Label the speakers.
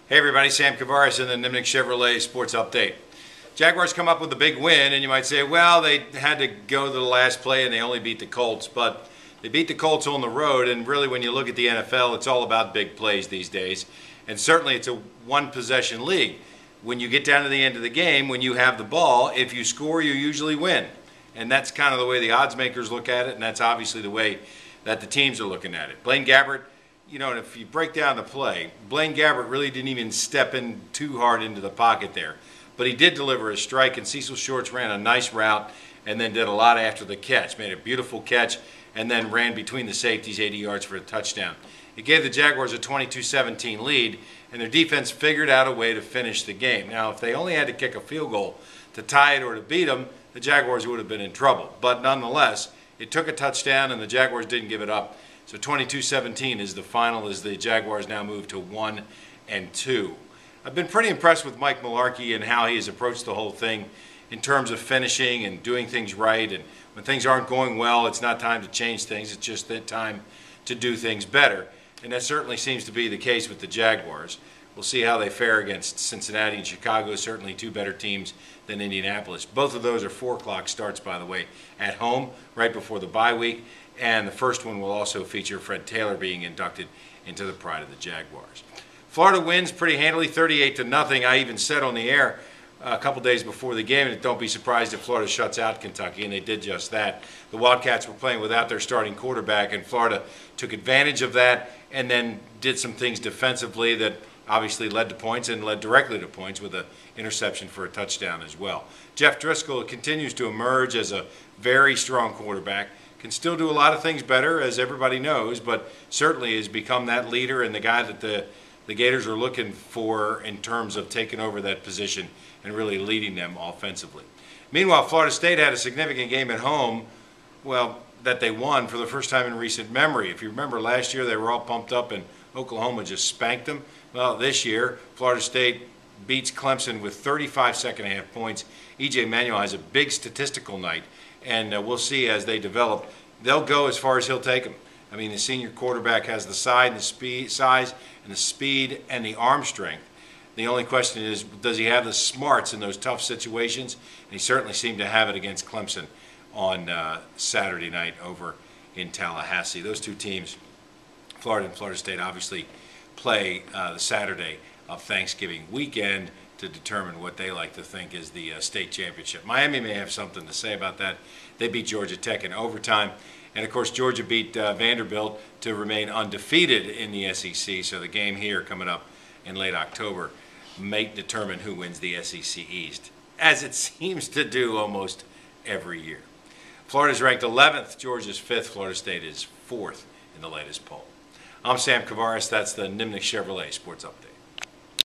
Speaker 1: Hey everybody, Sam Kavaris in the Nimnik Chevrolet Sports Update. Jaguars come up with a big win, and you might say, well, they had to go to the last play and they only beat the Colts, but they beat the Colts on the road, and really when you look at the NFL, it's all about big plays these days, and certainly it's a one-possession league. When you get down to the end of the game, when you have the ball, if you score, you usually win, and that's kind of the way the odds makers look at it, and that's obviously the way that the teams are looking at it. Blaine Gabbert, you know, and if you break down the play, Blaine Gabbert really didn't even step in too hard into the pocket there. But he did deliver a strike, and Cecil Shorts ran a nice route and then did a lot after the catch. Made a beautiful catch and then ran between the safeties 80 yards for a touchdown. It gave the Jaguars a 22-17 lead, and their defense figured out a way to finish the game. Now, if they only had to kick a field goal to tie it or to beat them, the Jaguars would have been in trouble. But nonetheless, it took a touchdown, and the Jaguars didn't give it up. So 22-17 is the final as the Jaguars now move to 1-2. I've been pretty impressed with Mike Mularkey and how he has approached the whole thing in terms of finishing and doing things right. And when things aren't going well, it's not time to change things. It's just that time to do things better. And that certainly seems to be the case with the Jaguars. We'll see how they fare against Cincinnati and Chicago, certainly two better teams than Indianapolis. Both of those are 4 o'clock starts, by the way, at home, right before the bye week. And the first one will also feature Fred Taylor being inducted into the pride of the Jaguars. Florida wins pretty handily, 38-0. I even said on the air a couple days before the game that don't be surprised if Florida shuts out Kentucky, and they did just that. The Wildcats were playing without their starting quarterback, and Florida took advantage of that and then did some things defensively that obviously led to points and led directly to points with an interception for a touchdown as well. Jeff Driscoll continues to emerge as a very strong quarterback. Can still do a lot of things better, as everybody knows, but certainly has become that leader and the guy that the Gators are looking for in terms of taking over that position and really leading them offensively. Meanwhile, Florida State had a significant game at home, well, that they won for the first time in recent memory. If you remember last year, they were all pumped up and Oklahoma just spanked them. Well, this year, Florida State beats Clemson with 35 second-half points. E.J. Manuel has a big statistical night, and we'll see as they develop. They'll go as far as he'll take them. I mean, the senior quarterback has the size and the speed and the arm strength. The only question is, does he have the smarts in those tough situations? And he certainly seemed to have it against Clemson on Saturday night over in Tallahassee. Those two teams, Florida and Florida State, obviously play the Saturday of Thanksgiving weekend to determine what they like to think is the state championship. Miami may have something to say about that. They beat Georgia Tech in overtime. And, of course, Georgia beat Vanderbilt to remain undefeated in the SEC. So the game here coming up in late October may determine who wins the SEC East, as it seems to do almost every year. Florida's ranked 11th. Georgia's 5th. Florida State is 4th in the latest poll. I'm Sam Kavaris. That's the Nimnik Chevrolet Sports Update.